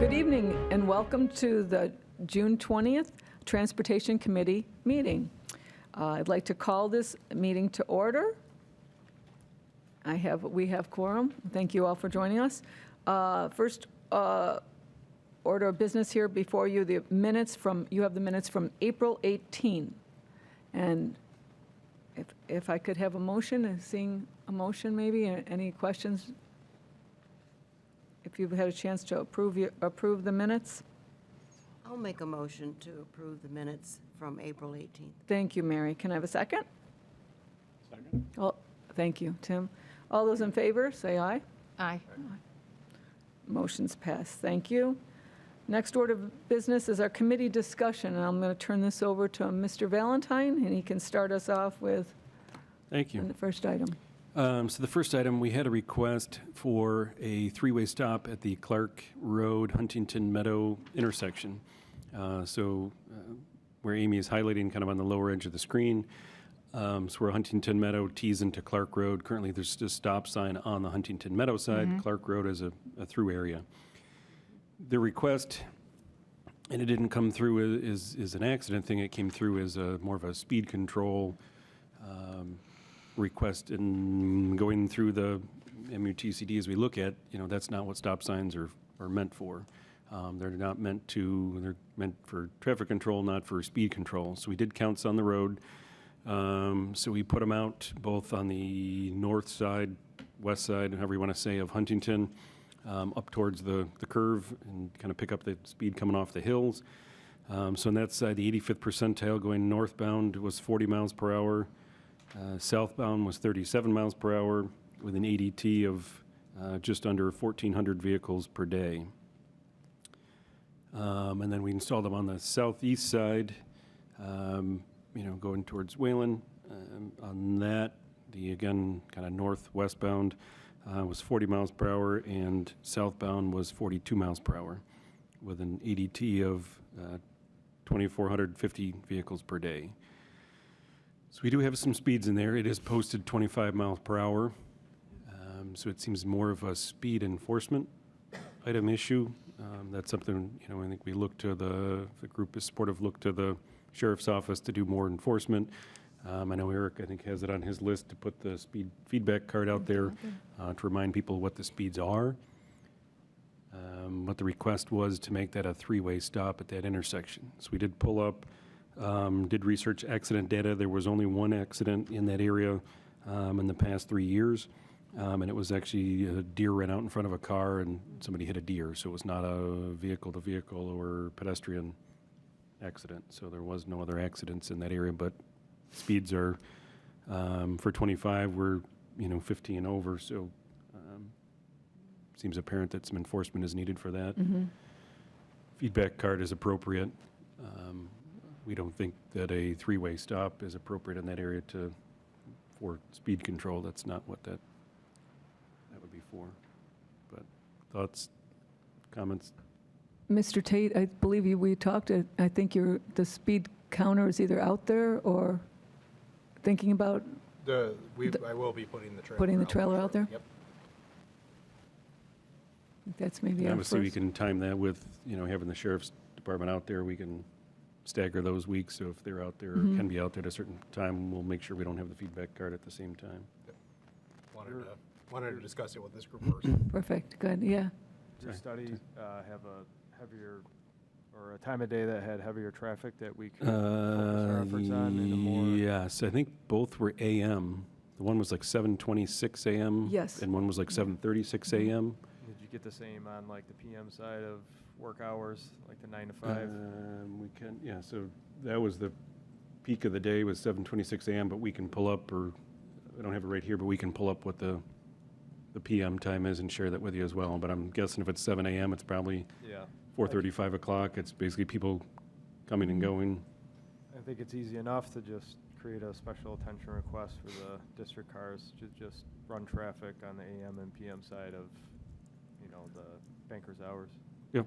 Good evening and welcome to the June 20th Transportation Committee meeting. I'd like to call this meeting to order. We have quorum. Thank you all for joining us. First order of business here before you, you have the minutes from April 18. And if I could have a motion, seeing a motion maybe, any questions? If you've had a chance to approve the minutes? I'll make a motion to approve the minutes from April 18th. Thank you, Mary. Can I have a second? Second. Oh, thank you, Tim. All those in favor, say aye. Aye. Motion's passed. Thank you. Next order of business is our committee discussion, and I'm going to turn this over to Mr. Valentine, and he can start us off with Thank you. the first item. So the first item, we had a request for a three-way stop at the Clark Road Huntington Meadow intersection. Where Amy is highlighting kind of on the lower edge of the screen, so where Huntington Meadow tees into Clark Road. Currently, there's a stop sign on the Huntington Meadow side. Mm-hmm. Clark Road is a through area. The request, and it didn't come through is an accident thing. It came through as more of a speed control request, and going through the MUTCD as we look at, that's not what stop signs are meant for. They're meant for traffic control, not for speed control. So we did counts on the road. So we put them out both on the north side, west side, however you want to say, of Huntington, up towards the curve and kind of pick up the speed coming off the hills. So on that side, the 85th percentile going northbound was 40 miles per hour. Southbound was 37 miles per hour with an ADT of just under 1,400 vehicles per day. And then we installed them on the southeast side, going towards Wayland. On that, again, kind of northwestbound was 40 miles per hour, and southbound was 42 miles per hour with an ADT of 2,450 vehicles per day. So we do have some speeds in there. It is posted 25 miles per hour. So it seems more of a speed enforcement item issue. That's something, I think we look to the group is supportive, look to the sheriff's office to do more enforcement. I know Eric, I think, has it on his list to put the speed feedback card out there to remind people what the speeds are. What the request was to make that a three-way stop at that intersection. So we did pull up, did research accident data. There was only one accident in that area in the past 3 years. And it was actually a deer ran out in front of a car and somebody hit a deer. So it was not a vehicle-to-vehicle or pedestrian accident. So there was no other accidents in that area. But speeds are, for 25, we're, 50 and over. So seems apparent that some enforcement is needed for that. Mm-hmm. Feedback card is appropriate. We don't think that a three-way stop is appropriate in that area for speed control. That's not what that would be for. But thoughts, comments? Mr. Tate, I believe we talked, I think the speed counter is either out there or thinking about... I will be putting the trailer out there? Yep. I think that's maybe our Obviously, we first. can time that with, having the sheriff's department out there. We can stagger those weeks. So if they're out there or can be out there at a certain time, we'll make sure we don't have the feedback card at the same time. Yep. Wanted to discuss it with this group first. Perfect, good, yeah. Your study have a heavier, or a time of day that had heavier traffic that we could focus our efforts on in a more... Yes, I think both were AM. The one was like 7:26 AM. Yes. And one was like 7:36 AM. Did you get the same on like the PM side of work hours, like the 9 to 5? So that was the peak of the day was 7:26 AM, but we can pull up, or I don't have it right here, but we can pull up what the PM time is and share that with you as well. But I'm guessing if it's 7 AM, it's probably 4:30, 5 o'clock. It's basically people coming and going. I think it's easy enough to just create a special attention request for the district cars to just run traffic on the AM and PM side of, the banker's hours. Yep.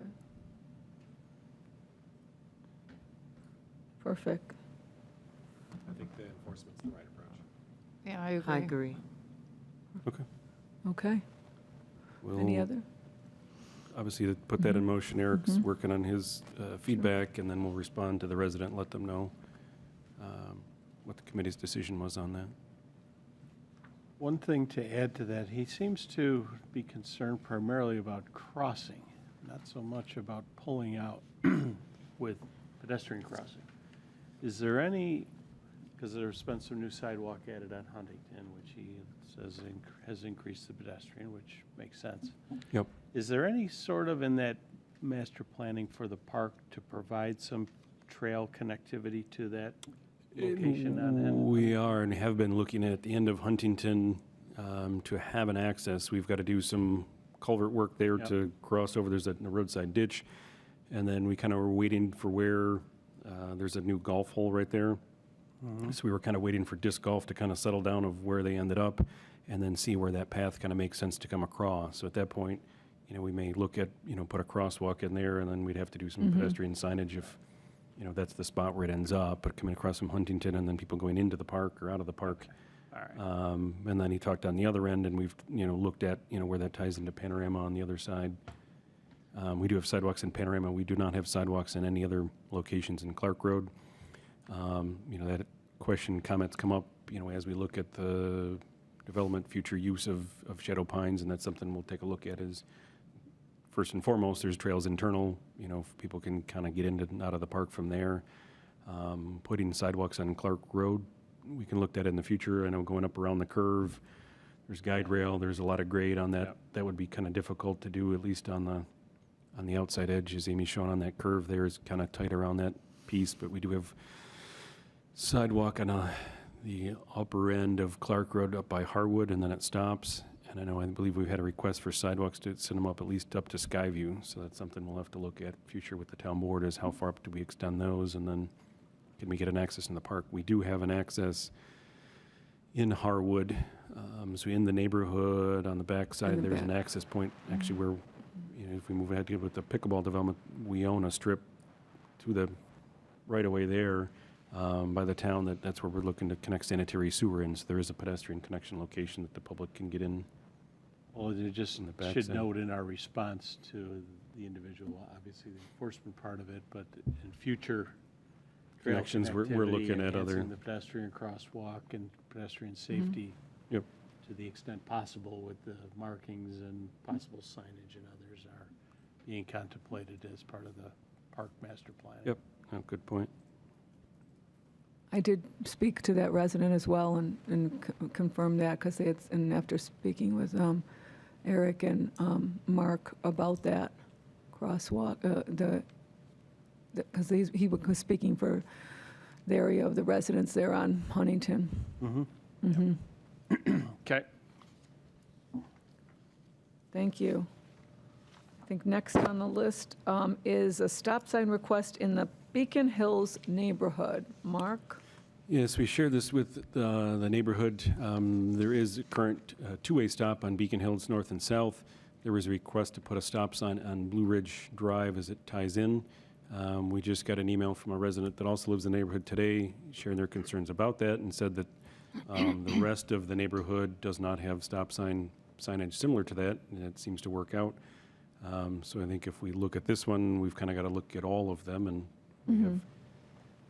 Perfect. I think the enforcement's the right approach. Yeah, I agree. I agree. Okay. Okay. We'll Any other? obviously, to put that in motion. Eric's working on his feedback, and then we'll respond to the resident, let them know what the committee's decision was on that. One thing to add to that, he seems to be concerned primarily about crossing, not so much about pulling out with pedestrian crossing. Is there any, because there's been some new sidewalk added on Huntington, which he says has increased the pedestrian, which makes sense. Yep. Is there any sort of in that master planning for the park to provide some trail connectivity to that location on end? We are and have been looking at the end of Huntington to have an access. We've got to do some culvert work there Yep. to cross over. There's a roadside ditch. And then we kind of were waiting for where there's a new golf hole right there. So we were kind of waiting for disc golf to kind of settle down of where they ended up and then see where that path kind of makes sense to come across. So at that point, we may look at, put a crosswalk in there, and then we'd have to do some pedestrian signage if, that's the spot where it ends up. But coming across from Huntington and then people going into the park or out of the park. All right. And then he talked on the other end, and we've, looked at, where that ties into Panorama on the other side. We do have sidewalks in Panorama. We do not have sidewalks in any other locations in Clark Road. That comments come up, as we look at the development, future use of Shadow Pines, and that's something we'll take a look at is, first and foremost, there's trails internal, if people can kind of get into and out of the park from there. Putting sidewalks on Clark Road, we can look at it in the future. I know going up around the curve, there's guide rail, there's a lot of grade on that. Yep. That would be kind of difficult to do, at least on the outside edge, as Amy's shown on that curve there, is kind of tight around that piece, but we do have sidewalk on the upper end of Clark Road up by Harwood, and then it stops. And I believe we've had a request for sidewalks to send them up at least up to Skyview, so that's something we'll have to look at future with the town board, is how far up do we extend those, and then can we get an access in the park? We do have an access in Harwood, so in the neighborhood on the back side, there's an access point, actually where, if we move ahead with the pickleball development, we own a strip to the right-of-way there by the town, that's where we're looking to connect sanitary sewer in, so there is a pedestrian connection location that the public can get in. Well, it just In the back should side. note in our response to the individual, obviously the enforcement part of it, but in future trail Connections, we're connectivity, looking at other, enhancing the pedestrian crosswalk and pedestrian safety Yep. to the extent possible with the markings and possible signage and others are being contemplated as part of the park master plan. Yep. Oh, good point. I did speak to that resident as well and confirm that, because and after speaking with Eric and Mark about that crosswalk, because he was speaking for the area of the residents there on Huntington. Okay. Thank you. I think next on the list is a stop sign request in the Beacon Hills neighborhood. Mark? Yes, we shared this with the neighborhood. There is a current two-way stop on Beacon Hills North and South. There was a request to put a stop sign on Blue Ridge Drive as it ties in. We just got an email from a resident that also lives in the neighborhood today, sharing their concerns about that, and said that the rest of the neighborhood does not have stop signage similar to that, and it seems to work out. So I think if we look at this one, we've kind of got to look at all of them, and we have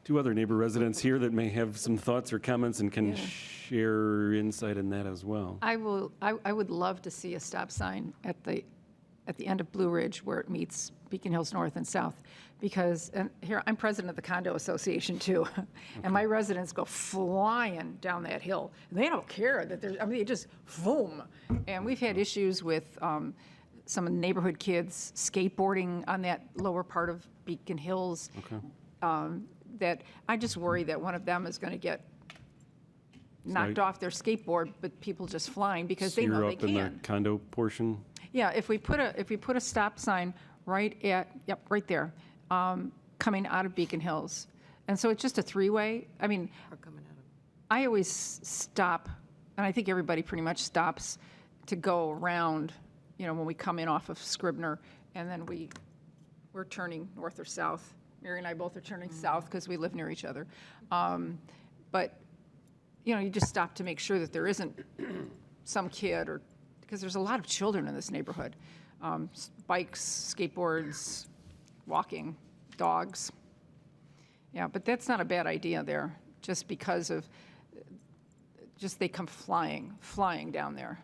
two other neighbor residents here that may have some thoughts or comments and can share insight in that as well. I would love to see a stop sign at the end of Blue Ridge where it meets Beacon Hills North and South, because, and here, I'm president of the condo association too, and my residents go flying down that hill. They don't care that there's, they just boom. And we've had issues with some of the neighborhood kids skateboarding on that lower part of Beacon Hills. Okay. That I just worry that one of them is going to get knocked So off their skateboard, but people just flying because So they know you're they up in the can. condo portion? Yeah, if we put a stop sign right there, coming out of Beacon Hills, and so it's just a three-way. I mean, Are coming out of, I always stop, and I think everybody pretty much stops to go around, when we come in off of Scribner, and then we're turning north or south. Mary and I both are turning south because we live near each other. But, you just stop to make sure that there isn't some kid, or because there's a lot of children in this neighborhood. bikes, skateboards, walking, dogs. Yeah, but that's not a bad idea there, just because of, just they come flying down there.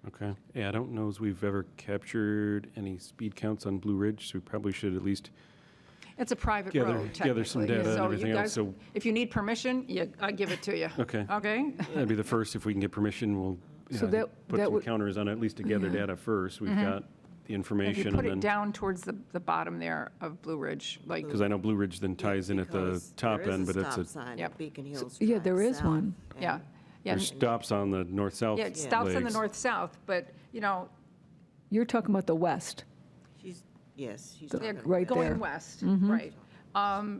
Okay. Yeah, I don't know as we've ever captured any speed counts on Blue Ridge, so we probably should at least, It's a private Gather- road, gather some technically. data and So everything you else, guys, so- if you need permission, I give it to you. okay. Okay? That'd be the first, if we can get permission, we'll So that put some would- counters on it, at least to gather data first. We've got the If information you and put it then, down towards the bottom there of Blue Ridge, like, because I know Blue Ridge then ties in at the Because top there end, is but it's stop a, sign Yep. at Beacon Hills Yeah, Drive there is South, one. yeah. and Yeah, there's stops on the north-south yeah, it stops on the legs. north-south, but, You're talking about the west. She's, yes, she's The- talking right about there. going west, right.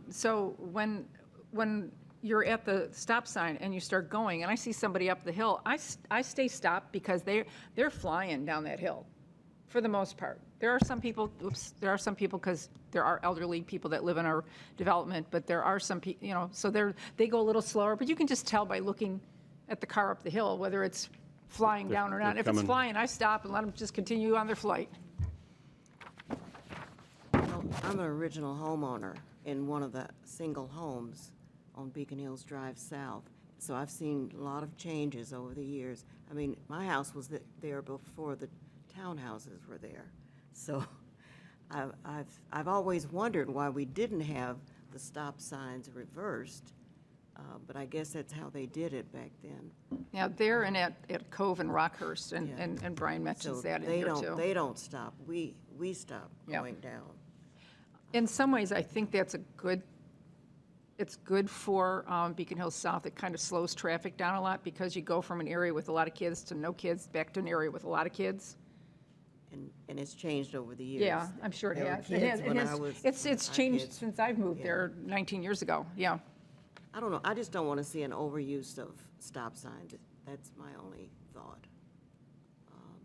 So when you're at the stop sign and you start going, and I see somebody up the hill, I stay stopped because they're flying down that hill, for the most part. There are some people, because there are elderly people that live in our development, but there are some people, so they go a little slower, but you can just tell by looking at the car up the hill whether it's flying down or not. they're If it's coming. flying, I stop and let them just continue on their flight. Well, I'm an original homeowner in one of the single homes on Beacon Hills Drive South, so I've seen a lot of changes over the years. I mean, my house was there before the townhouses were there, so I've always wondered why we didn't have the stop signs reversed, but I guess that's how they did it back then. Yeah, there and at Cove and Rockhurst, Yeah. and Brian mentions So that in they here don't, too. they don't stop, we stop Yeah. going down. In some ways, I think that's it's good for Beacon Hills South. It kind of slows traffic down a lot because you go from an area with a lot of kids to no kids, back to an area with a lot of kids. And it's changed over the years. Yeah, I'm sure it There were has. It kids has- it when has- I was- It's our changed kids. since I've moved Yeah. there 19 years ago, yeah. I don't know, I just don't want to see an overuse of stop signs. That's my only thought.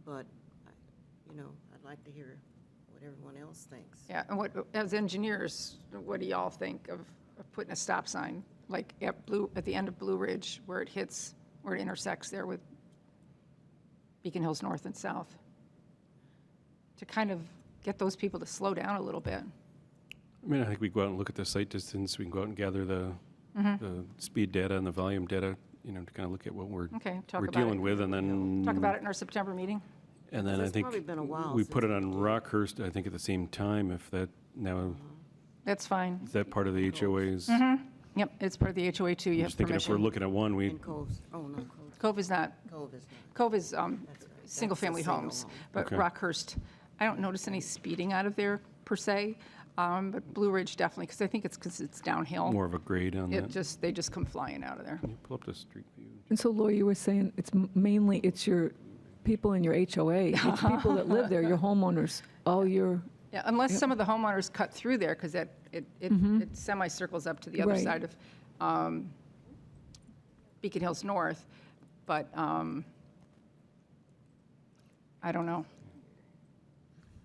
But, I'd like to hear what everyone else thinks. Yeah, and as engineers, what do y'all think of putting a stop sign, like at the end of Blue Ridge, where it intersects there with Beacon Hills North and South? To kind of get those people to slow down a little bit. I mean, I think we go out and look at the site distance, we can go out and gather the speed data and the volume data, to kind of look at what we're Okay, talk we're about it. dealing with, and then. Talk about it in our September meeting. And then I It's think probably been a while we put it since on Rockhurst, I think at the same time, if that, now, That's fine. is that part of the HOA's? Yep, it's part of the HOA too, you I'm have just thinking if we're permission. looking at one, we, And Cove's, oh, no, Cove, Cove is not, Cove is not. Cove is That's right. single-family That's a single homes, home. but Okay. Rockhurst, I don't notice any speeding out of there per se, but Blue Ridge definitely, because I think it's because it's downhill. more of a grade on that. They just come flying out of there. Can you pull up the street view? And so Laurie, you were saying mainly it's your people in your HOA. It's people that live there, your homeowners, all your, Yeah, unless some of the homeowners cut through there, because it semicircles up to the other Right. side of Beacon Hills North, but I don't know.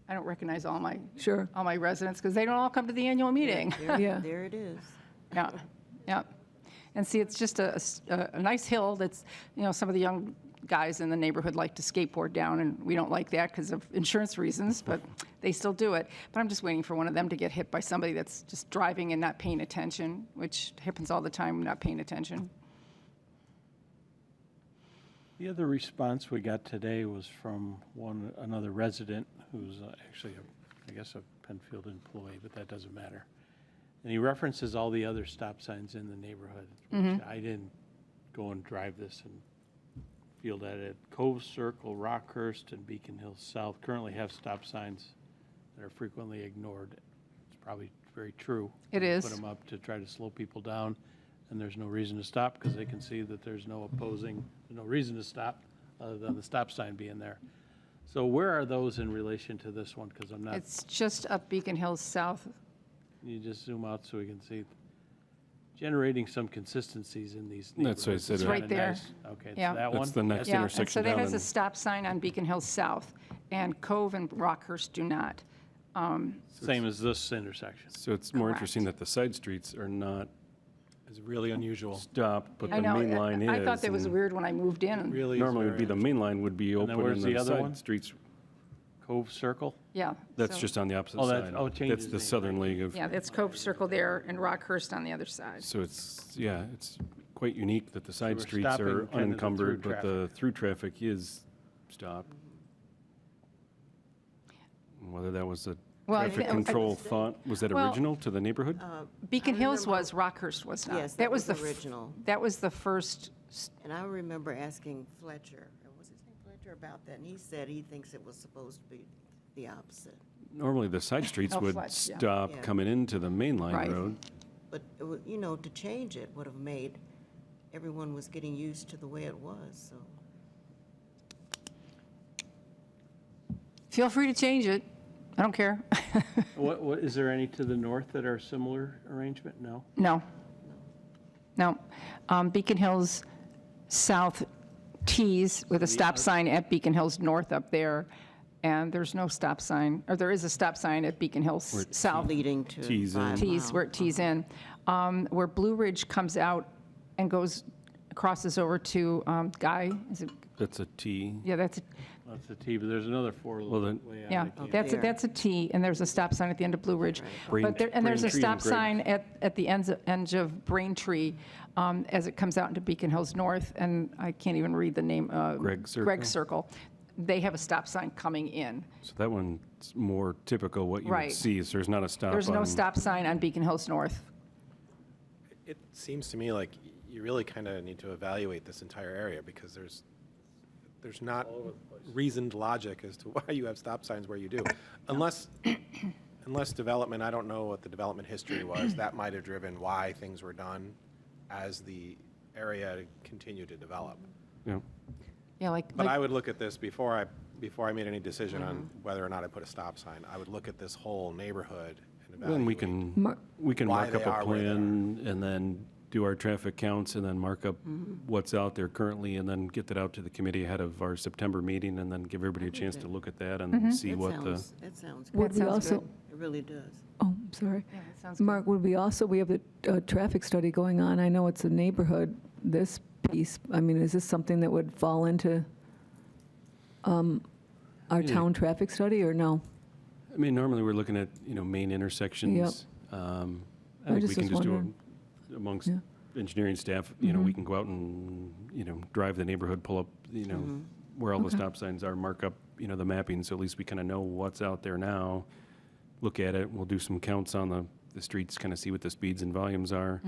I don't recognize all my sure. residents, because they don't all come to the annual meeting. Yeah. There it is. Yeah, yeah. And see, it's just a nice hill that's, some of the young guys in the neighborhood like to skateboard down, and we don't like that because of insurance reasons, but they still do it. But I'm just waiting for one of them to get hit by somebody that's just driving and not paying attention, which happens all the time, not paying attention. The other response we got today was from another resident who's actually, I guess, a Penfield employee, but that doesn't matter. And he references all the other stop signs in the neighborhood, which I didn't go and drive this and field at it. Cove Circle, Rockhurst, and Beacon Hills South currently have stop signs that are frequently ignored. It's probably very true. It We is. Put them up to try to slow people down, and there's no reason to stop because they can see that there's no reason to stop other than the stop sign being there. So where are those in relation to this one? Because I'm not, It's just up Beacon Hills South. you just zoom out so we can see. Generating some consistencies in these That's what I neighborhoods. said is It's right kinda there. nice. Okay, it's Yeah. that one? That's the next Yeah, and so intersection that down. has a and- stop sign on Beacon Hills South, and Cove and Rockhurst do not. Same as this intersection. So it's more Correct. interesting that the side streets are not It's really unusual. stopped, but I the know, main line is. I thought that was and weird when I moved in. Really is Normally would very be the main line would be then open where's and the the other side one? streets Cove Circle? Yeah. That's so- just on the opposite Oh, side. it changes That's the name. southern leg of, Yeah, that's Cove Circle there and Rockhurst on the other side. so it's, yeah, it's quite unique that the side we're streets stopping are kind of the unencumbered, through but the through traffic is stopped. Whether that was a Well, I traffic think- control thought, was that Well- original to the neighborhood? Beacon I Hills remember- was, Rockhurst was not. Yes, that was the f- original. That was the first, And I remember asking Fletcher, or was his name Fletcher, about that, and he said he thinks it was supposed to be the opposite. Normally, the side streets Oh, would Fletch, yeah. stop Yeah. coming into the main line Right. road. But, it would, you know, to change it would have made, everyone was getting used to the way it was, so. feel free to change it. I don't care. What, is there any to the north that are similar arrangement? No? No. No. Beacon Hills South tees with a stop sign at Beacon Hills North up there, and there's no stop sign, or there is a stop sign at Beacon Hills South. Leading to Tees in. 5 Tees, Mile. where it tees in. Where Blue Ridge comes out and crosses over to Guy, is it, That's a T. yeah, that's, That's the T, but there's another four Well, little then- way out. yeah, I can't- that's, there. That's a T, and there's a stop sign at the end of Blue Ridge. Brain- But and there's a Braintree stop and Greg. sign at the end of Braintree as it comes out into Beacon Hills North, and I can't even read the name. Greg Circle? Greg Circle. They have a stop sign coming in. So that one's more typical what you would Right. see, so there's not a stop There's no on- stop sign on Beacon Hills North. It seems to me like you really kind of need to evaluate this entire area because there's not reasoned logic as to why you have stop signs where you do. Unless development, I don't know what the development history was, that might have driven why things were done as the area continued to develop. Yeah. Yeah, like, But I would look at this before I made any decision on whether or not I put a stop sign. I would look at this whole neighborhood and evaluate. Then we can Why mark they up a are where they plan and then do our traffic counts and then mark up what's out there currently and then get that out to the committee ahead of our September meeting and then give everybody a chance to look at that and see what the. That sounds Would good. we sounds also, good. It really does. oh, I'm sorry. yeah, that sounds good. Mark, would we also, we have a traffic study going on. I know it's a neighborhood, this piece. I mean, is this something that would fall into our Yeah. town traffic study, or no? I mean, normally we're looking at, main intersections. I I think we just can was just do wondering. it amongst Yeah. engineering staff, we can go out and, drive the neighborhood, pull up, where all the Okay. stop signs are, mark up, the mapping, so at least we kind of know what's out there now. Look at it, we'll do some counts on the streets, kind of see what the speeds and volumes are.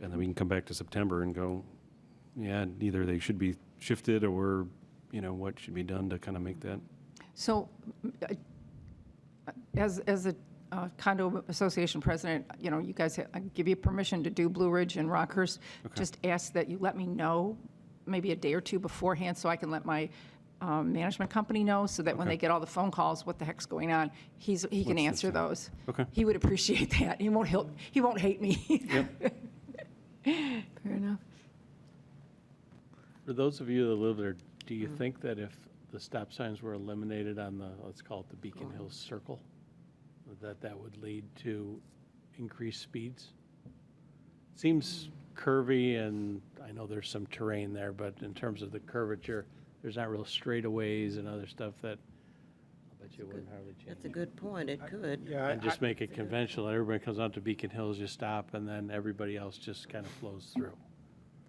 And then we can come back to September and go, yeah, either they should be shifted or, what should be done to kind of make that. So, as a condo association president, you guys, I give you permission to do Blue Ridge and Rockhurst. Just ask that you let me know maybe a day or two beforehand so I can let my management company know so that when they get all the phone calls, what the heck's going on, he can What's the answer time? those. Okay. He would appreciate that. He won't hate me. Fair enough. For those of you that live there, do you think that if the stop signs were eliminated on the, let's call it the Beacon Hills Circle, that would lead to increased speeds? Seems curvy, and I know there's some terrain there, but in terms of the curvature, there's not real straightaways and other stuff that I bet you wouldn't hardly change. That's a good point. It could. Yeah, And just make it conventional. Everybody comes out to Beacon Hills, you stop, and then everybody else just kind of flows through.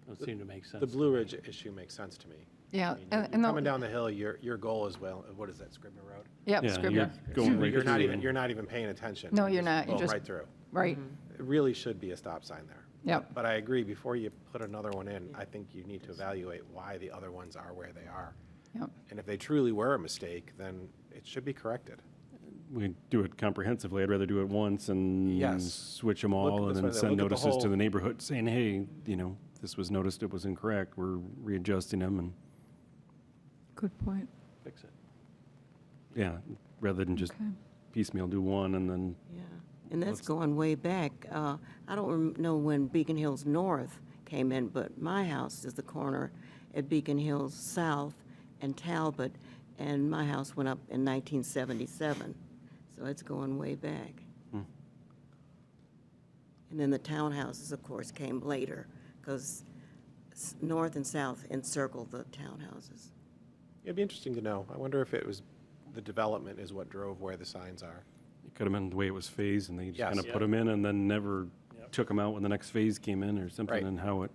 Doesn't seem to make sense. the Blue Ridge issue makes sense to me. Yeah, I mean, and you're the- coming down the hill, your goal is, well, what is that, Scribner Road? Yep, Yeah, Scribner. you're going right You're not through even, and- you're not even paying attention. No, you're not. You're blow just- right through. Right, It really should be a stop sign there. yep. But I agree, before you put another one in, I think you need to evaluate why the other ones are where they are. Yep. And if they truly were a mistake, then it should be corrected. We do it comprehensively. I'd rather do it once and Yes. switch them Look- all and that's then what I said. send Look at the notices to whole- the neighborhood saying, hey, this was noticed, it was incorrect. We're readjusting them and, Good point. Fix it. yeah, rather than just Okay. piecemeal do one and then, Yeah, and that's Let's- going way back. I don't know when Beacon Hills North came in, but my house is the corner at Beacon Hills South and Talbot, and my house went up in 1977, so it's going way back. And then the townhouses, of course, came later, because north and south encircle the townhouses. It'd be interesting to know. I wonder if it was the development is what drove where the signs are. It could have been the way it was phased, and they just Yes. kind of put them in and then never took them out when the next phase came in or something, Right. and how it,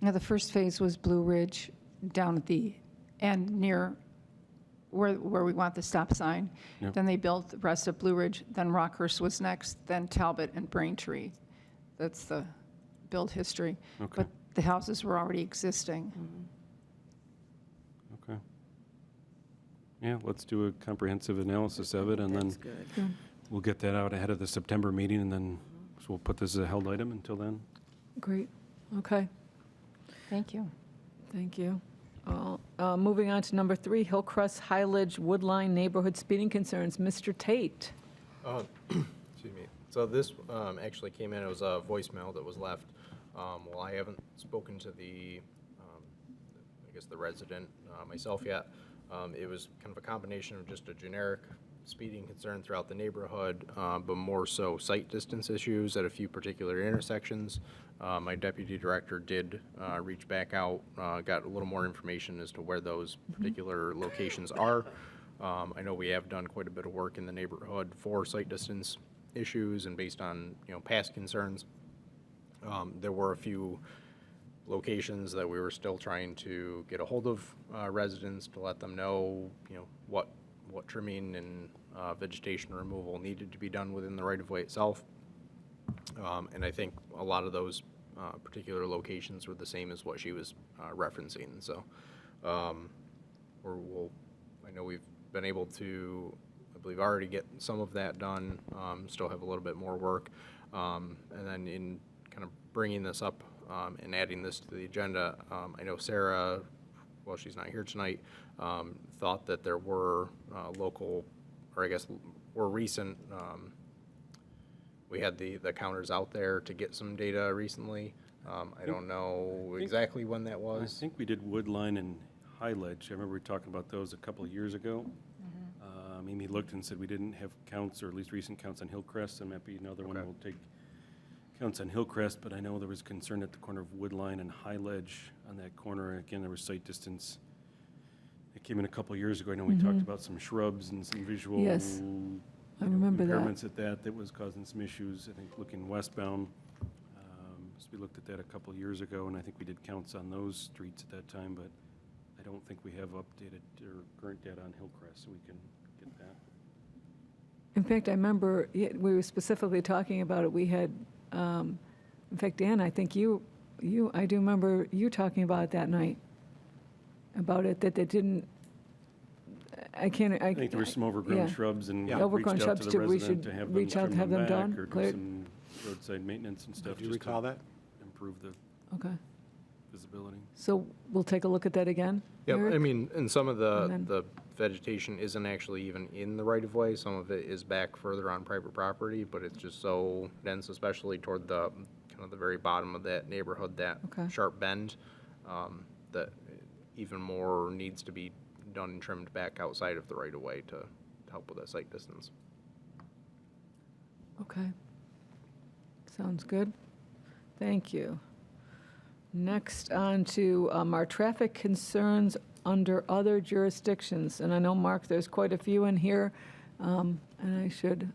Now, the first phase was Blue Ridge down at the end near where we want the stop sign. Yep. Then they built the rest of Blue Ridge, then Rockhurst was next, then Talbot and Braintree. That's the build history. Okay. But the houses were already existing. okay. Yeah, let's do a comprehensive analysis of it, and then That's good. we'll get that out ahead of the September meeting, and then, so we'll put this as a held item until then. Great, okay, Thank you. thank you. Moving on to number 3, Hillcrest Highledge Woodline Neighborhood Speeding Concerns. Mr. Tate. Excuse me. So this actually came in, it was a voicemail that was left. Well, I haven't spoken to the, I guess, the resident myself yet. It was kind of a combination of just a generic speeding concern throughout the neighborhood, but more so sight distance issues at a few particular intersections. My deputy director did reach back out, got a little more information as to where those particular locations are. I know we have done quite a bit of work in the neighborhood for sight distance issues, and based on, past concerns. There were a few locations that we were still trying to get a hold of residents to let them know, what trimming and vegetation removal needed to be done within the right-of-way itself. And I think a lot of those particular locations were the same as what she was referencing. So I know we've been able to, I believe, already get some of that done. Still have a little bit more work. And then in kind of bringing this up and adding this to the agenda, I know Sarah, well, she's not here tonight, thought that there were local, or I guess were recent, we had the counters out there to get some data recently. I don't know exactly when that I was. think we did Woodline and High Ledge. I remember we talking about those a couple of years ago. Amy looked and said we didn't have counts, or at least recent counts on Hillcrest, and might be another one Okay. we'll take counts on Hillcrest, but I know there was concern at the corner of Woodline and High Ledge on that corner. Again, there was sight distance. It came in a couple of years ago. I know we talked about some shrubs and some visual Yes, I remember that. impairments at that was causing some issues, I think, looking westbound. So we looked at that a couple of years ago, and I think we did counts on those streets at that time, but I don't think we have updated or current data on Hillcrest, so we can get that. In fact, I remember we were specifically talking about it. We had, in fact, Dan, I think I do remember you talking about it that night, about it, that they didn't, I can't, I think there were some overgrown yeah. shrubs, and Yeah. reached Overgrown out to shrubs the too. We resident should to have them reach out, trim have them back, done, or do cleared. some roadside maintenance and stuff. Do you just to recall that? Improve the Okay, visibility. so we'll take a look at that again? Yep, Eric? I mean, and some of And then- the vegetation isn't actually even in the right-of-way. Some of it is back further on private property, but it's just so dense, especially toward the, kind of the very bottom of that neighborhood, that Okay. sharp bend, that even more needs to be done and trimmed back outside of the right-of-way to help with that sight distance. Okay. Sounds good. Thank you. Next on to our traffic concerns under other jurisdictions. And I know, Mark, there's quite a few in here, and I should,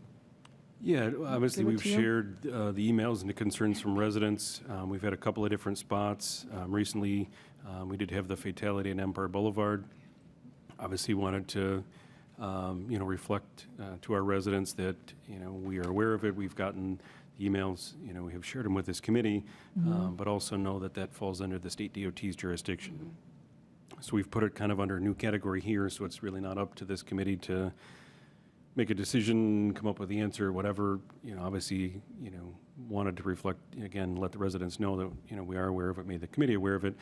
Yeah, obviously, Give it we've to you. shared the emails and the concerns from residents. We've had a couple of different spots. Recently, we did have the fatality on Empire Boulevard. Obviously, wanted to, reflect to our residents that, we are aware of it. We've gotten the emails, we have shared them with this committee, but also know that that falls under the state DOT's jurisdiction. So we've put it kind of under a new category here, so it's really not up to this committee to make a decision, come up with the answer, whatever. Obviously, wanted to reflect, again, let the residents know that, we are aware of it, made the committee aware of it.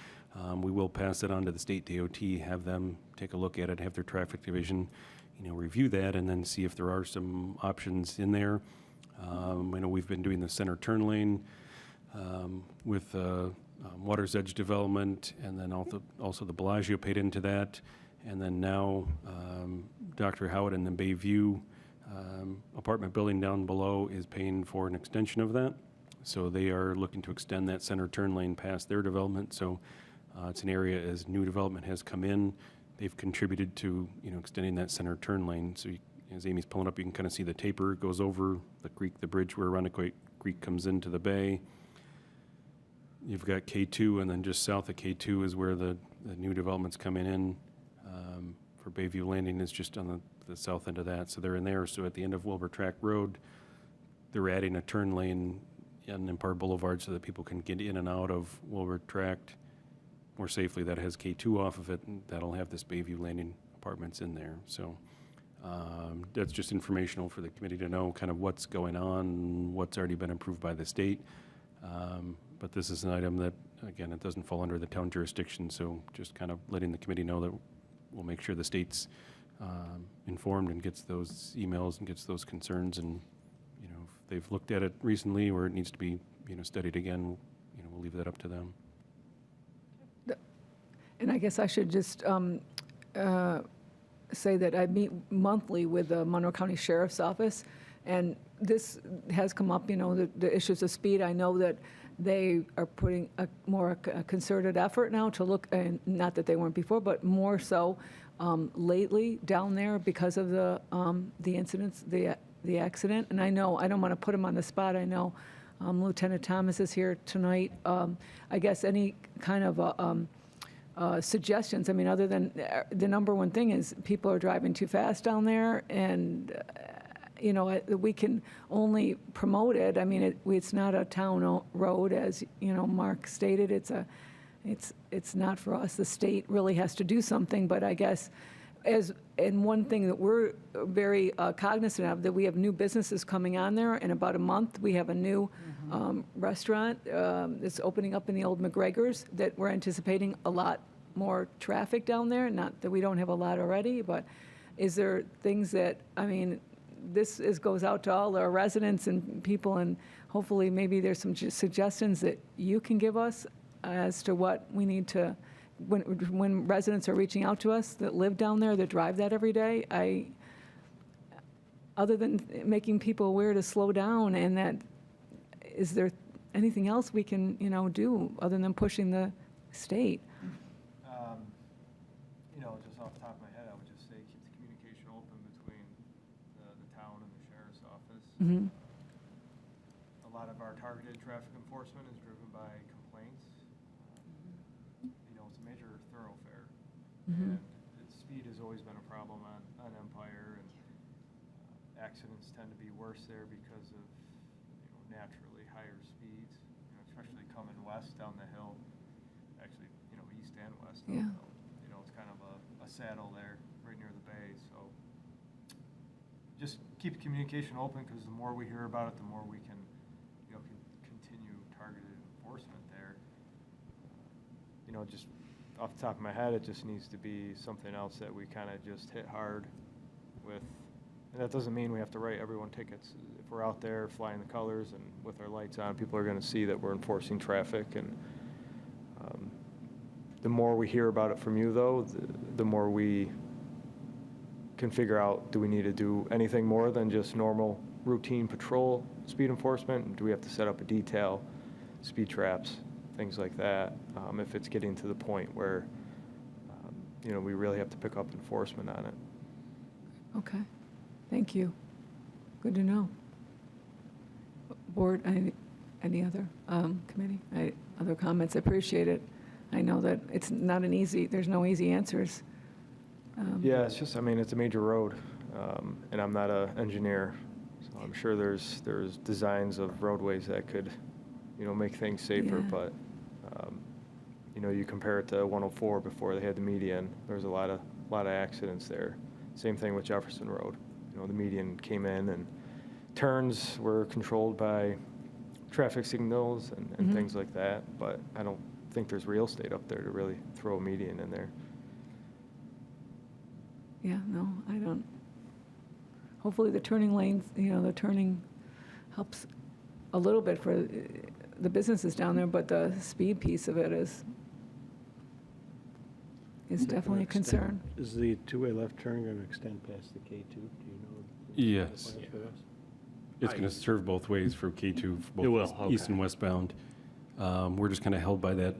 We will pass it on to the state DOT, have them take a look at it, have their traffic division, review that, and then see if there are some options in there. I know we've been doing the center turn lane with Water's Edge development, and then also the Bellagio paid into that. And then now, Dr. Howard and the Bayview apartment building down below is paying for an extension of that. So they are looking to extend that center turn lane past their development. So it's an area, as new development has come in, they've contributed to, extending that center turn lane. So as Amy's pulling up, you can kind of see the taper goes over the creek, the bridge where Runaway Creek comes into the bay. You've got K2, and then just south of K2 is where the new development's coming in. For Bayview Landing is just on the south end of that, so they're in there. So at the end of Wilbur Track Road, they're adding a turn lane on Empire Boulevard so that people can get in and out of Wilbur Tract more safely. That has K2 off of it, and that'll have this Bayview Landing apartments in there. So that's just informational for the committee to know kind of what's going on, what's already been approved by the state. But this is an item that, again, it doesn't fall under the town jurisdiction, so just kind of letting the committee know that we'll make sure the state's informed and gets those emails and gets those concerns, and, if they've looked at it recently or it needs to be, studied again, we'll leave that up to them. And I guess I should just say that I meet monthly with the Monroe County Sheriff's Office, and this has come up, the issues of speed. I know that they are putting a more concerted effort now to look, and not that they weren't before, but more so lately down there because of the incidents, the accident. And I know, I don't want to put him on the spot. I know Lieutenant Thomas is here tonight. I guess any kind of suggestions, I mean, other than the number one thing is people are driving too fast down there, and we can only promote it. I mean, it's not a town road, as Mark stated. It's not for us. The state really has to do something. But I guess, and one thing that we're very cognizant of, that we have new businesses coming on there. In about a month, we have a new restaurant that's opening up in the old McGregor's that we're anticipating a lot more traffic down there. Not that we don't have a lot already, but is there things that, I mean, this goes out to all our residents and people, and hopefully maybe there's some suggestions that you can give us as to what we need to, when residents are reaching out to us that live down there, that drive that every day. Other than making people aware to slow down, and that, is there anything else we can, do other than pushing the state? Just off the top of my head, I would just say keep the communication open between the town and the sheriff's office. Mm-hmm. A lot of our targeted traffic enforcement is driven by complaints. It's a major thoroughfare. Mm-hmm. And speed has always been a problem on Empire, and accidents tend to be worse there because of naturally higher speeds, especially coming west down the hill, actually, east and west down the hill. It's kind of a saddle there right near the bay. So just keep communication open, because the more we hear about it, the more we can continue targeted enforcement there. Just off the top of my head, it just needs to be something else that we kind of just hit hard with. And that doesn't mean we have to write everyone tickets. If we're out there flying the colors and with our lights on, people are going to see that we're enforcing traffic. And the more we hear about it from you, though, the more we can figure out, do we need to do anything more than just normal routine patrol speed enforcement? Do we have to set up a detail, speed traps, things like that, if it's getting to the point where, we really have to pick up enforcement on it? Okay, thank you. Good to know. Board, any other committee? Other comments? I appreciate it. I know that it's not there's no easy answers. Yeah, it's just, it's a major road, and I'm not an engineer, so I'm sure there's designs of roadways that could, make things safer, Yeah. but, you compare it to 104 before they had the median, there was a lot of accidents there. Same thing with Jefferson Road. The median came in, and turns were controlled by traffic signals and Mm-hmm. things like that, but I don't think there's real estate up there to really throw a median in there. Yeah, no, I don't. Hopefully the turning lanes, the turning helps a little bit for the businesses down there, but the speed piece of it is definitely a concern. Is the two-way left turn going to extend past the K2? Do you know? Yes. Plans for this? It's going to serve both ways for K2, for both It will, east and okay. westbound. We're just kind of held by that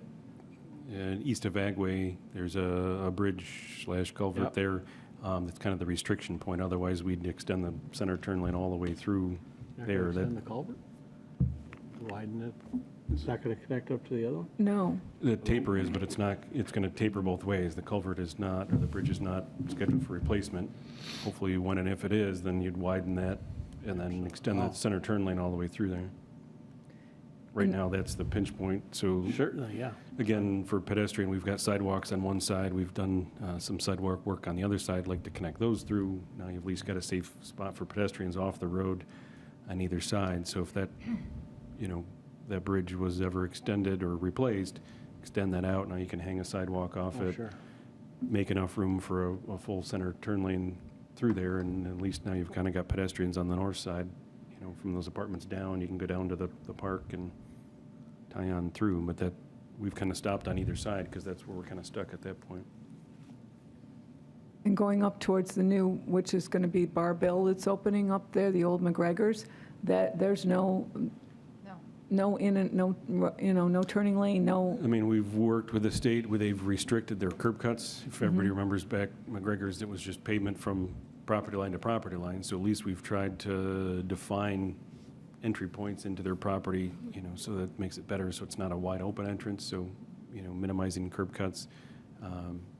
And east of Agway, there's a bridge / culvert Yep. there. That's kind of the restriction point. Otherwise, we'd extend the center turn lane all the way through Not there. gonna That- extend the culvert? Widen it? It's not going to connect up to the other one? No. The taper is, but it's not, it's going to taper both ways. The culvert is not, or the bridge is not scheduled for replacement. Hopefully, when and if it is, then you'd widen that and then extend Oh. that center turn lane all the way through there. Right now, that's the pinch point, so. Certainly, yeah. Again, for pedestrian, we've got sidewalks on one side. We've done some sidewalk work on the other side, like to connect those through. Now you've at least got a safe spot for pedestrians off the road on either side. So if that, that bridge was ever extended or replaced, extend that out. Now you can hang a sidewalk off Oh, it, sure. make enough room for a full center turn lane through there, and at least now you've kind of got pedestrians on the north side, from those apartments down. You can go down to the park and tie on through, but that, we've kind of stopped on either side because that's where we're kind of stuck at that point. And going up towards the new, which is going to be Barbell that's opening up there, the old McGregor's, that there's no in and no turning lane, no. I mean, we've worked with the state where they've restricted their curb cuts. If everybody remembers back McGregor's, it was just pavement from property line to property line. So at least we've tried to define entry points into their property, so that makes it better. So it's not a wide open entrance. So, minimizing curb cuts,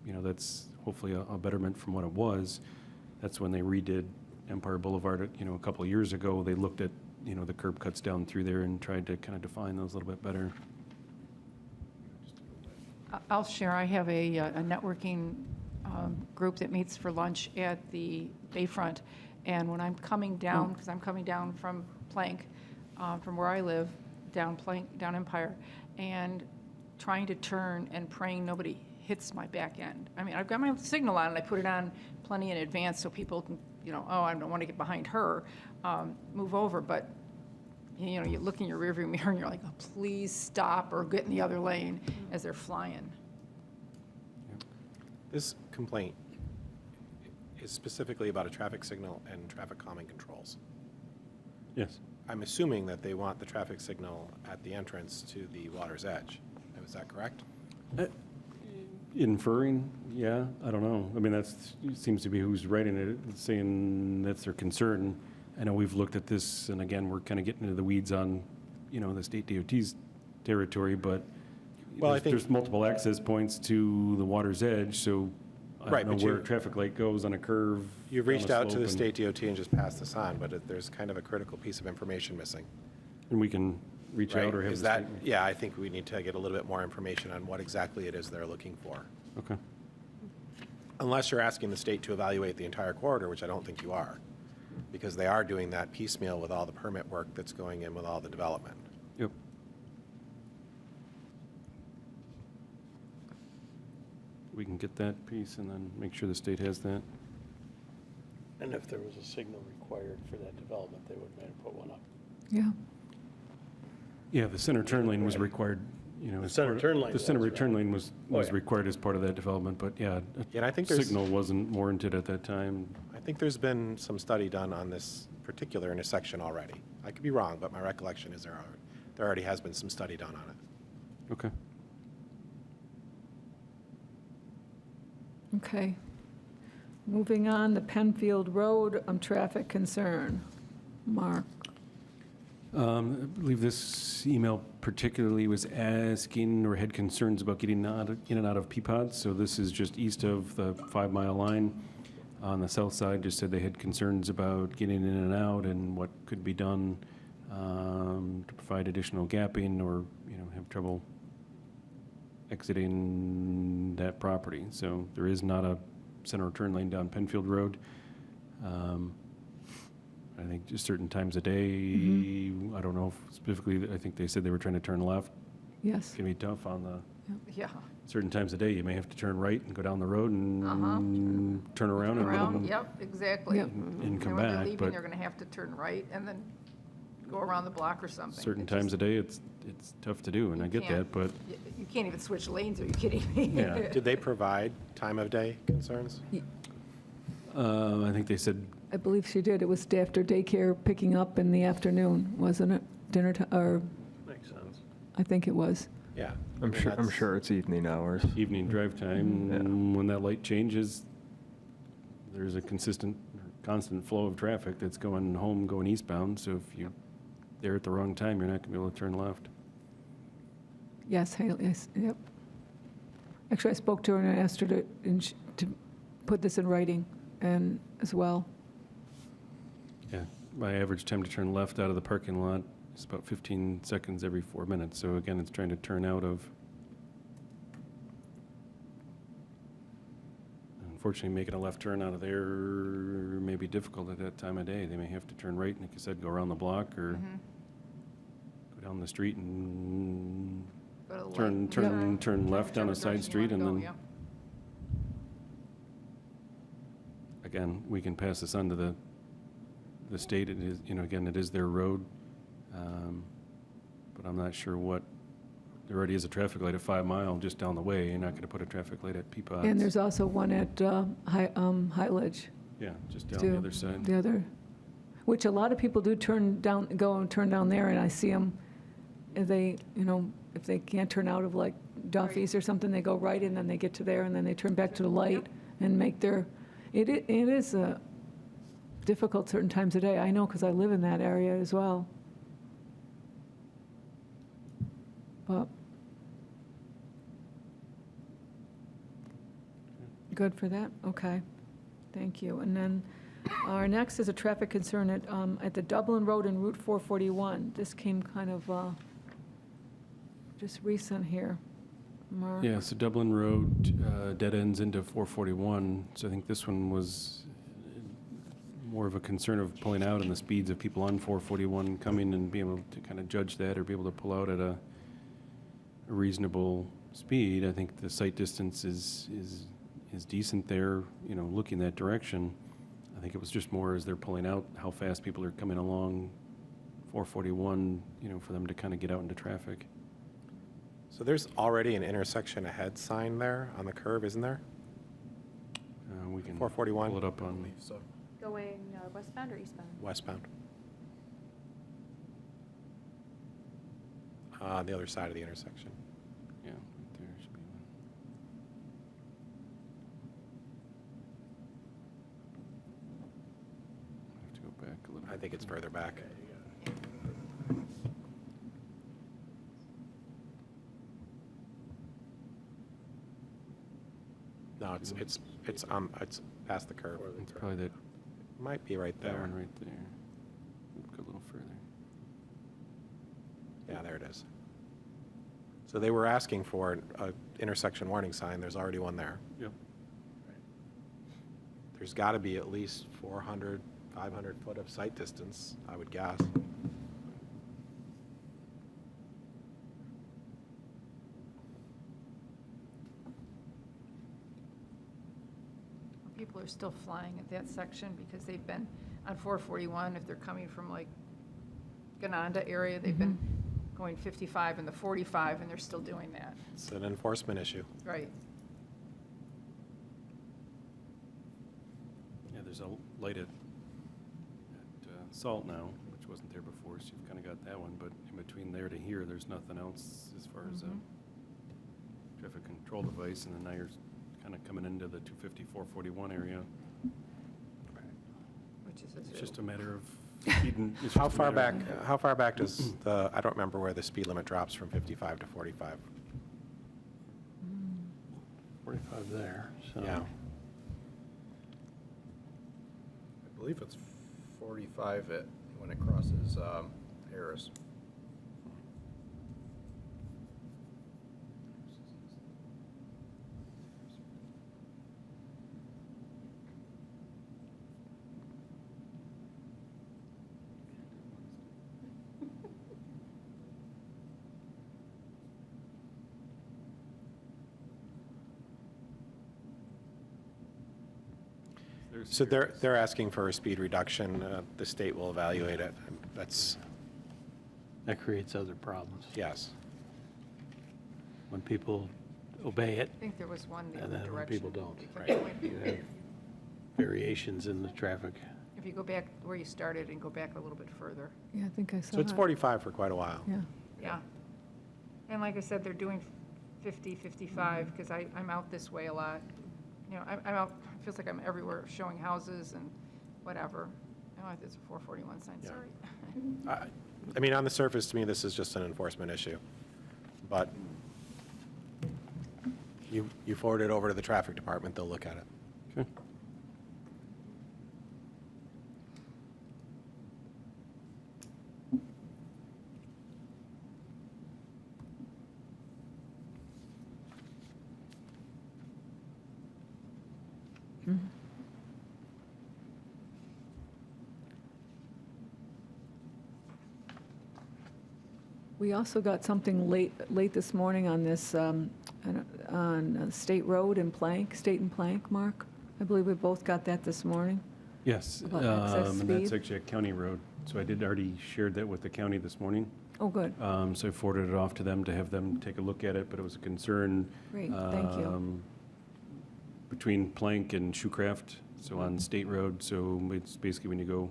that's hopefully a betterment from what it was. That's when they redid Empire Boulevard, a couple of years ago. They looked at, the curb cuts down through there and tried to kind of define those a little bit better. I'll share, I have a networking group that meets for lunch at the Bayfront, and when I'm coming down, because I'm coming down from Plank, from where I live, down Empire, and trying to turn and praying nobody hits my back end. I mean, I've got my signal on, and I put it on plenty in advance so people can, oh, I don't want to get behind her, move over, but you look in your rearview mirror and you're like, oh, please stop or get in the other lane as they're flying. This complaint is specifically about a traffic signal and traffic calming controls. Yes. I'm assuming that they want the traffic signal at the entrance to the water's edge. Is that correct? Inferring, yeah, I don't know. I mean, that seems to be who's writing it, saying that's their concern. I know we've looked at this, and again, we're kind of getting into the weeds on, the state DOT's territory, but Well, I think- there's multiple access points to the water's edge, so I Right, don't but know where a you- traffic light goes on a curve. You've down a reached out to slope, the and- state DOT and just passed this on, but there's kind of a critical piece of information missing. And we can reach Right? out or have Is the that, state. yeah, I think we need to get a little bit more information on what exactly it is they're looking for. Okay. Unless you're asking the state to evaluate the entire corridor, which I don't think you are, because they are doing that piecemeal with all the permit work that's going in with all the development. Yep. We can get that piece and then make sure the state has that. And if there was a signal required for that development, they would maybe put one up. Yeah. Yeah, the center turn lane was Right. required, The as center part of- turn lane The center was, right. turn lane was Oh, yeah. required as part of that development, but yeah, And I think a there's, signal wasn't warranted at that time. I think there's been some study done on this particular intersection already. I could be wrong, but my recollection is there already has been some study done on it. Okay. Okay. Moving on, the Penfield Road, traffic concern. Mark. I believe this email particularly was asking or had concerns about getting in and out of Peapod. So this is just east of the 5-mile line. On the south side, just said they had concerns about getting in and out and what could be done to provide additional gapping or, have trouble exiting that property. So there is not a center turn lane down Penfield Road. I think just certain times a day, I don't know if specifically, I think they said they were trying to turn left. Yes. It's gonna be tough on the, Yeah. certain times a day, you may have to turn right and go down the road and turn around Around, and yep, exactly. Yep. and come And when they're back, leaving, but they're going to have to turn right and then go around the block or something. certain It times just- a day, it's tough to do, and I You get can't. that, but You can't even switch lanes, are you kidding me? Yeah. Did they provide time of day concerns? I think they said, I believe she did. It was after daycare picking up in the afternoon, wasn't it? Dinner time, or Makes sense. I think it was. Yeah. I I'm mean, sure. I'm that's- sure it's evening hours. Evening drive time, when that light changes, there's a constant flow of traffic that's going home, going eastbound, so if you're there at the wrong time, you're not gonna be able to turn left. Yes, yes, yep. Actually, I spoke to her and I asked her to put this in writing and as well. Yeah, my average time to turn left out of the parking lot is about 15 seconds every 4 minutes, so again, it's trying to turn out of. Unfortunately, making a left turn out of there may be difficult at that time of day. They may have to turn right, and like I said, go around the block or go down the street and Go to the light. turn left down a Whichever side direction you street, and wanna then, go, again, we can pass this on to the state. It is, again, it is their road. But I'm not sure there already is a traffic light at 5 Mile just down the way. You're not gonna put a traffic light at Peapods. And there's also one at High Ledge. Yeah, just down too, the other side. The other, which a lot of people do go and turn down there, and I see them, if they can't turn out of like Duffy's or something, they go right and then they get to there and then they turn back to the light and make it is difficult certain times of day. I know because I live in that area as well. But good for that, okay. Thank you. And then our next is a traffic concern at the Dublin Road and Route 441. This came kind of just recent here. Mark? Yeah, so Dublin Road dead ends into 441, so I think this one was more of a concern of pulling out and the speeds of people on 441 coming and being able to kind of judge that or be able to pull out at a reasonable speed. I think the sight distance is decent there, looking that direction. I think it was just more as they're pulling out, how fast people are coming along 441, for them to kind of get out into traffic. So there's already an intersection ahead sign there on the curve, isn't there? We can 441. pull it up on. So, Going westbound or eastbound? Westbound. On the other side of the intersection. Yeah, right there should be one. I have to go back a little. I think it's further back. No, it's past the curve. It's probably that Might be right there. one right there. Go a little further. Yeah, there it is. So they were asking for an intersection warning sign. There's already one there. Yep. There's got to be at least 400, 500 foot of sight distance, I would guess. People are still flying at that section because they've been on 441, if they're coming from like Gananda area, they've been going 55 and the 45, and they're still doing that. It's an enforcement issue. Right. Yeah, there's a light at Salt now, which wasn't there before, so you've kind of got that one, but in between there to here, there's nothing else as far as a traffic control device, and then now you're kind of coming into the 250, 441 area. Which is a It's zoo. just a matter of speeding. it's How just a far matter back, of- how far back does I don't remember where the speed limit drops from 55 to 45. 45 there, so. Yeah. I believe it's 45 when it crosses Harris. So they're asking for a speed reduction. The state will evaluate it. That's, That creates other problems. yes. When people obey it, I think there was one the and other then when direction. people don't. Because it went- You have variations in the traffic. If you go back where you started and go back a little bit further, Yeah, I think I saw So it's it. 45 for quite a while. Yeah. yeah. And like I said, they're doing 50, 55, because I'm out this way a lot. You know, I'm out, it feels like I'm everywhere showing houses and whatever. Oh, it's a 441 sign, Yeah. sorry. I mean, on the surface, to me, this is just an enforcement issue. But you forward it over to the traffic department, they'll look at it. Okay. We also got something late this morning on this, on State Road and Plank, State and Plank, Mark. I believe we both got that this morning. Yes, About excess and that's speed? actually a county road. So I did already shared that with the county this morning. Oh, good. So I forwarded it off to them to have them take a look at it, but it was a concern. Great, thank you. Between Plank and Shoecraft, so on State Road. So it's basically when you go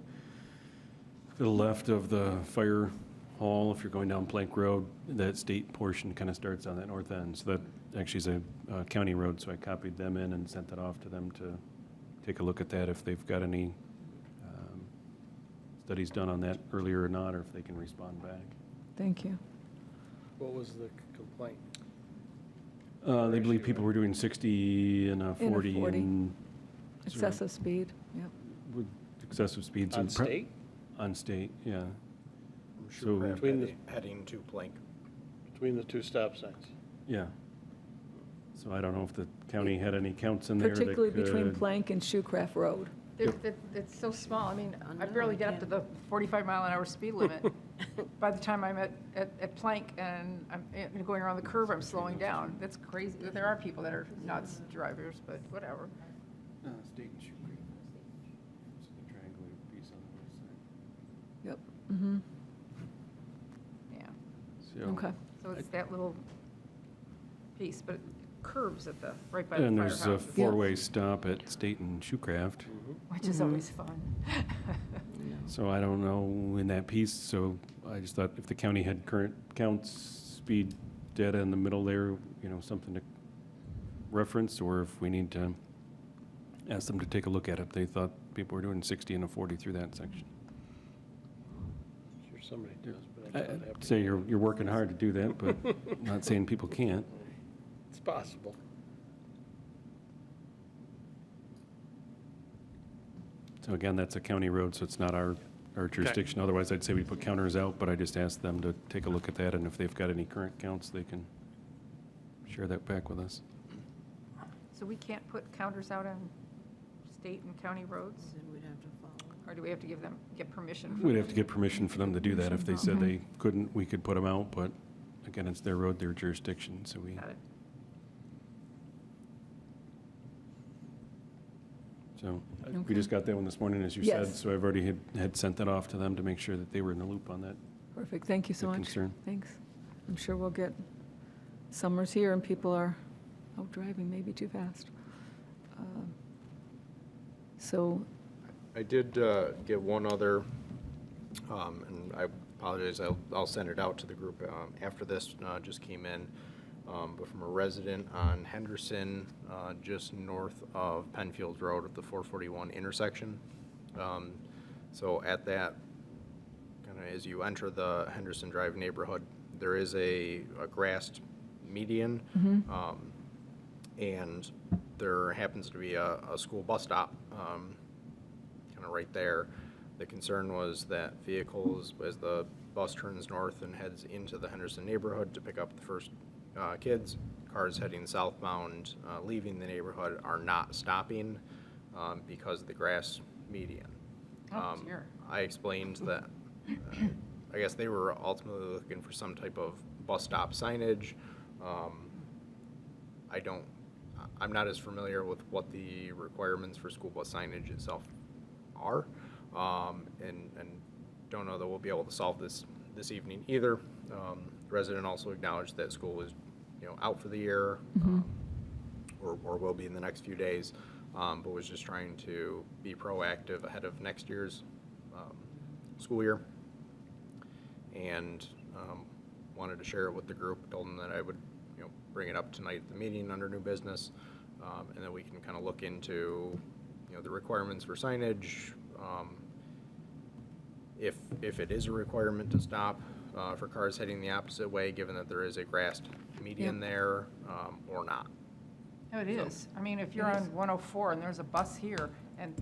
to the left of the fire hall, if you're going down Plank Road, that state portion kind of starts on that north end. So that actually is a county road, so I copied them in and sent that off to them to take a look at that, if they've got any studies done on that earlier or not, or if they can respond back. Thank you. What was the complaint? They believe people were doing 60 and a 40. 40. And Excessive speed, yep. with excessive speeds. On and state? On state, yeah. So, Shoecraft Between the- heading to Plank. Between the two stop signs? yeah. So I don't know if the county had any counts in there that Particularly between could- Plank and Shoecraft Road. It's so small. I mean, I I know, barely I get up to the 45-mile-an-hour speed limit. By the time I'm at Plank and I'm going around the curve, I'm slowing down. That's crazy. There are people that are nuts drivers, but whatever. State and Shoecraft. It's the triangulated piece on the west side. Yep. Mm-hmm. Yeah. So- Okay. So it's that little piece, but it curves at right by the And there's a firehouse, four-way stop at State and Shoecraft. which is always fun. So I don't know in that piece, so I just thought if the county had current counts, speed data in the middle there, you know, something to reference, or if we need to ask them to take a look at it. They thought people were doing 60 and a 40 through that section. Sure somebody does, but I thought I'd say you're working hard to do that, but not saying people can't. it's possible. So again, that's a county road, so it's not our jurisdiction. Otherwise, I'd say we put counters out, but I just asked them to take a look at that, and if they've got any current counts, they can share that back with us. So we can't put counters out on state and county roads? Then we'd have to follow. Or do we have to get permission? We'd have to get permission for them to do that. If they said they couldn't, we could put them out, but again, it's their road, their jurisdiction, so we, Got it. so we just got that one this morning, as you said, Yes. so I've already had sent that off to them to make sure that they were in the loop on that. Perfect, thank you so Good much. concern. Thanks. I'm sure we'll get, summer's here and people are out driving maybe too fast. So, I did get one other, and I apologize, I'll send it out to the group after this, just came in, but from a resident on Henderson, just north of Penfield Road at the 441 intersection. So at that, kind of as you enter the Henderson Drive neighborhood, there is a grassed median, and there happens to be a school bus stop kind of right there. The concern was that vehicles, as the bus turns north and heads into the Henderson neighborhood to pick up the first kids, cars heading southbound, leaving the neighborhood, are not stopping because of the grass median. Oh, dear. I explained that I guess they were ultimately looking for some type of bus stop signage. I'm not as familiar with what the requirements for school bus signage itself are, and don't know that we'll be able to solve this evening either. The resident also acknowledged that school was, out for the year, or will be in the next few days, but was just trying to be proactive ahead of next year's school year. And wanted to share it with the group, told them that I would, bring it up tonight at the meeting under new business, and then we can kind of look into, the requirements for signage, if it is a requirement to stop for cars heading the opposite way, given that there is a grassed median there, or not. No, it is. I mean, if you're on 104 and there's a bus here and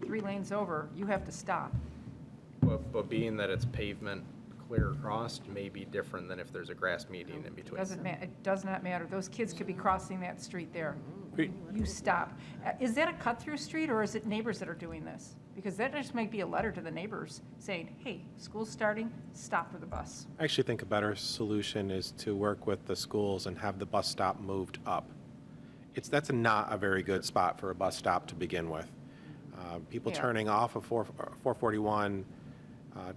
3 lanes over, you have to stop. But being that it's pavement clear across may be different than if there's a grass median in between. It does not matter. Those kids could be crossing that street there. You stop. Is that a cut-through street, or is it neighbors that are doing this? Because that just might be a letter to the neighbors saying, hey, school's starting, stop for the bus. I actually think a better solution is to work with the schools and have the bus stop moved up. That's not a very good spot for a bus stop to begin with. People Yeah. turning off of 441,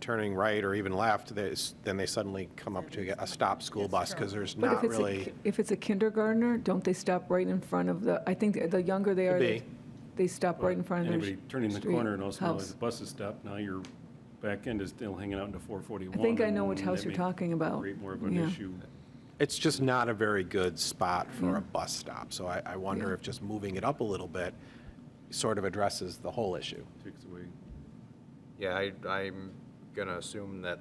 turning right or even left, then they suddenly come up to a stop school bus because there's But not really. if it's a kindergartner, don't they stop right in front of I think the younger they are, Could be. they stop right in front of their Anybody turning the street, corner and also realize house. the bus is stopped, now your back end is still hanging out into 441. I think I know and which house that you're may talking about. Create more of an Yeah. issue. It's just not a very good spot for a bus stop. So I wonder if just moving it up a little bit sort of addresses the whole issue. Takes away. Yeah, I'm gonna assume that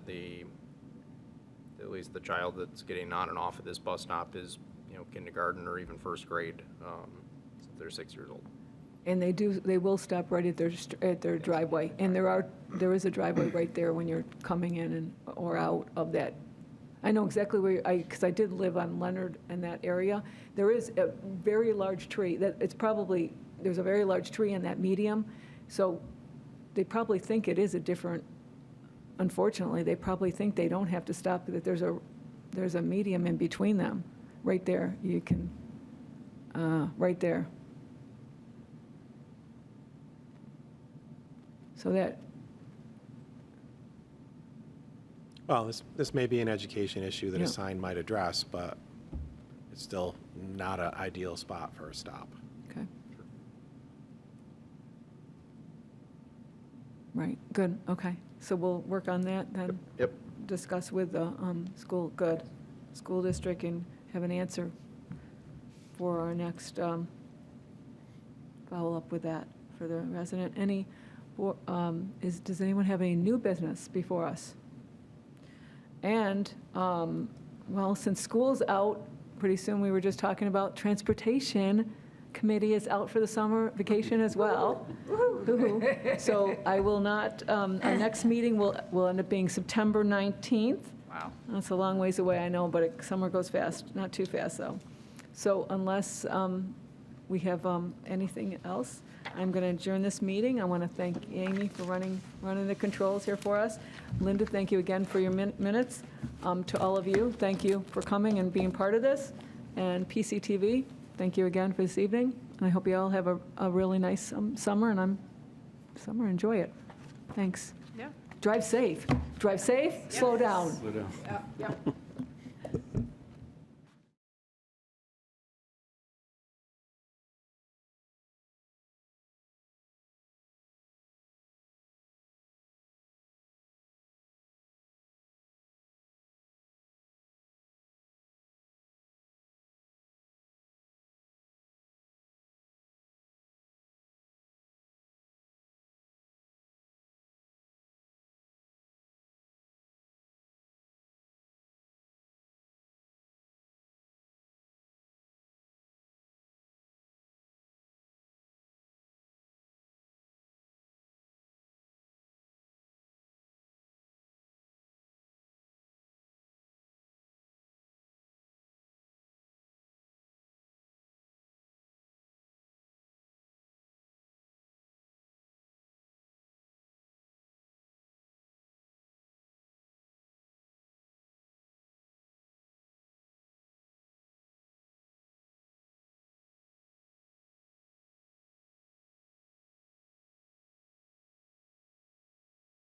at least the child that's getting on and off at this bus stop is, kindergarten or even first grade, since they're 6 years old. And they will stop right at their driveway. And there is a driveway right there when you're coming in or out of that. I know exactly where, because I did live on Leonard in that area. There is a very large tree, there's a very large tree in that medium. So they probably think it is a different, unfortunately, they probably think they don't have to stop, that there's a medium in between them. Right there, you can, right there. So that, Well, this may be an education issue that Yeah. a sign might address, but it's still not an ideal spot for a stop. okay. Right, good, okay. So we'll work on that then? Yep. Discuss with the school district and have an answer for our next follow-up with that for the resident. Does anyone have any new business before us? And, well, since school's out, pretty soon, we were just talking about transportation committee is out for the summer vacation as well. Woo-hoo. So I will not, our next meeting will end up being September 19th. Wow. That's a long ways away, I know, but summer goes fast, not too fast, though. So unless we have anything else, I'm going to adjourn this meeting. I want to thank Amy for running the controls here for us. Linda, thank you again for your minutes. To all of you, thank you for coming and being part of this. And PCTV, thank you again for this evening. And I hope you all have a really nice summer, and enjoy it. Thanks. Yeah. Drive safe. Drive safe, slow down. Slow down. Yeah.